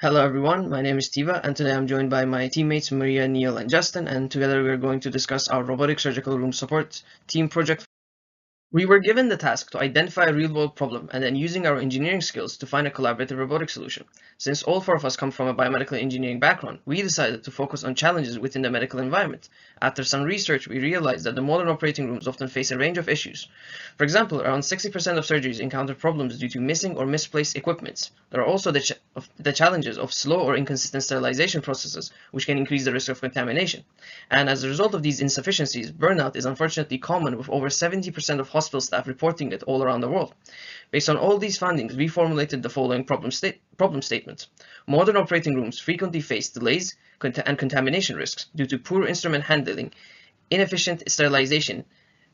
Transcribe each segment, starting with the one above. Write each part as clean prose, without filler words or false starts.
Hello everyone, my name is Tiva and today I'm joined by my teammates Maria, Neil and Justin, and together we're going to discuss our robotic surgical room support team project. We were given the task to identify a real-world problem and then using our engineering skills to find a collaborative robotic solution. Since all four of us come from a biomedical engineering background, we decided to focus on challenges within the medical environment. After some research, we realized that the modern operating rooms often face a range of issues. For example, around 60% of surgeries encounter problems due to missing or misplaced equipment. There are also the challenges of slow or inconsistent sterilization processes, which can increase the risk of contamination. And as a result of these insufficiencies, burnout is unfortunately common, with over 70% of hospital staff reporting it all around the world. Based on all these findings, we formulated the following problem statement. Modern operating rooms frequently face delays and contamination risks due to poor instrument handling, inefficient sterilization,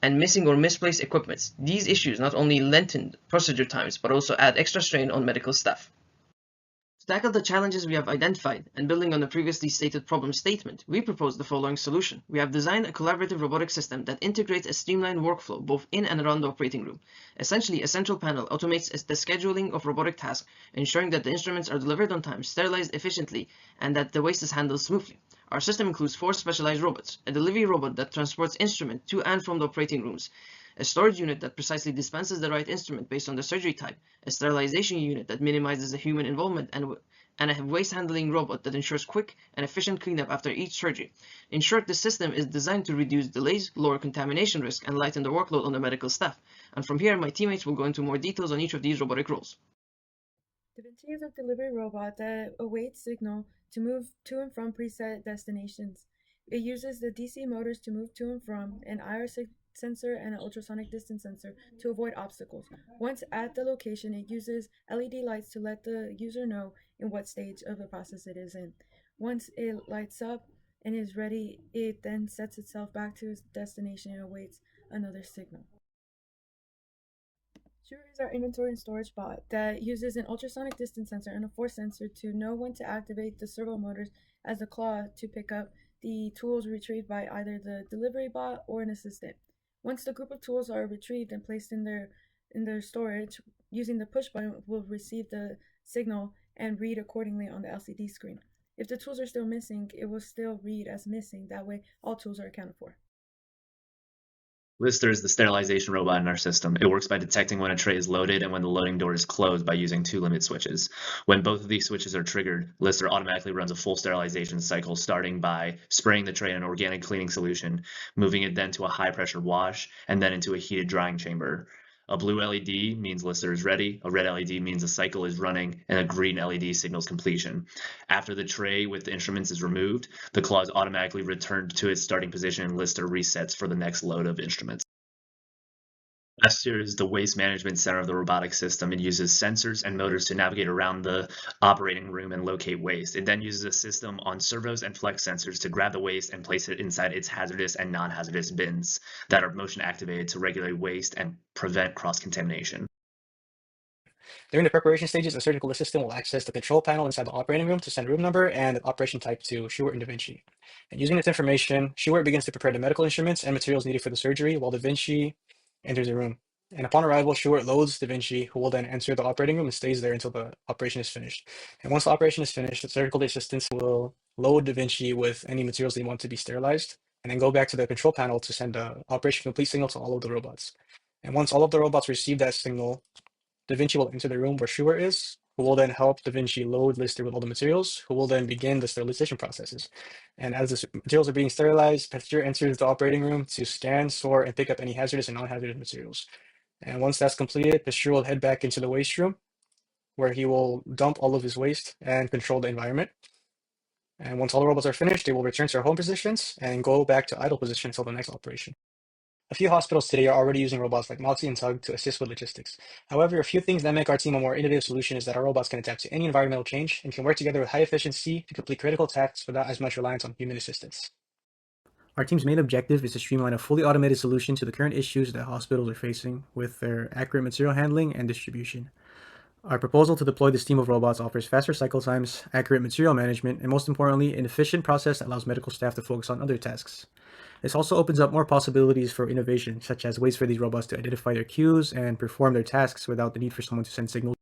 and missing or misplaced equipment. These issues not only lengthen procedure times, but also add extra strain on medical staff. To tackle the challenges we have identified, and building on the previously stated problem statement, we propose the following solution. We have designed a collaborative robotic system that integrates a streamlined workflow both in and around the operating room. Essentially, a central panel automates the scheduling of robotic tasks, ensuring that the instruments are delivered on time, sterilized efficiently, and that the waste is handled smoothly. Our system includes 4 specialized robots: a delivery robot that transports instruments to and from the operating rooms, a storage unit that precisely dispenses the right instrument based on the surgery type, a sterilization unit that minimizes the human involvement, and a waste handling robot that ensures quick and efficient cleanup after each surgery. In short, the system is designed to reduce delays, lower contamination risk, and lighten the workload on the medical staff. And from here, my teammates will go into more details on each of these robotic roles. DaVinci is a delivery robot that awaits signal to move to and from preset destinations. It uses the DC motors to move to and from, an IR sensor, and an ultrasonic distance sensor to avoid obstacles. Once at the location, it uses LED lights to let the user know in what stage of the process it is in. Once it lights up and is ready, it then sets itself back to its destination and awaits another signal. Shure is our inventory and storage bot that uses an ultrasonic distance sensor and a force sensor to know when to activate the servo motors as a claw to pick up the tools retrieved by either the delivery bot or an assistant. Once the group of tools are retrieved and placed in their storage, using the push button will receive the signal and read accordingly on the LCD screen. If the tools are still missing, it will still read as missing. That way, all tools are accounted for. Lister is the sterilization robot in our system. It works by detecting when a tray is loaded and when the loading door is closed by using 2 limit switches. When both of these switches are triggered, Lister automatically runs a full sterilization cycle, starting by spraying the tray in an organic cleaning solution, moving it then to a high pressure wash, and then into a heated drying chamber. A blue LED means Lister is ready, a red LED means the cycle is running, and a green LED signals completion. After the tray with the instruments is removed, the claw is automatically returned to its starting position and Lister resets for the next load of instruments. S here is the waste management center of the robotic system. It uses sensors and motors to navigate around the operating room and locate waste. It then uses a system on servos and flex sensors to grab the waste and place it inside its hazardous and non-hazardous bins that are motion activated to regulate waste and prevent cross-contamination. During the preparation stages, a surgical assistant will access the control panel inside the operating room to send room number and the operation type to Stewart and DaVinci. And using this information, Stewart begins to prepare the medical instruments and materials needed for the surgery while DaVinci enters the room. And upon arrival, Stewart loads DaVinci, who will then enter the operating room and stays there until the operation is finished. And once the operation is finished, the surgical assistants will load DaVinci with any materials they want to be sterilized, and then go back to the control panel to send the operation complete signal to all of the robots. And once all of the robots receive that signal, DaVinci will enter the room where Stewart is, who will then help DaVinci load Lister with all the materials, who will then begin the sterilization processes. And as the materials are being sterilized, Pasteur enters the operating room to scan, sort, and pick up any hazardous and non-hazardous materials. And once that's completed, Pasteur will head back into the waste room, where he will dump all of his waste and control the environment. And once all the robots are finished, they will return to their home positions and go back to idle position until the next operation. A few hospitals today are already using robots like Moxie and Tug to assist with logistics. However, a few things that make our team a more innovative solution is that our robots can adapt to any environmental change and can work together with high efficiency to complete critical tasks without as much reliance on human assistance. Our team's main objective is to streamline a fully automated solution to the current issues that hospitals are facing with their accurate material handling and distribution. Our proposal to deploy this team of robots offers faster cycle times, accurate material management, and most importantly, an efficient process that allows medical staff to focus on other tasks. This also opens up more possibilities for innovation, such as ways for these robots to identify their cues and perform their tasks without the need for someone to send signals.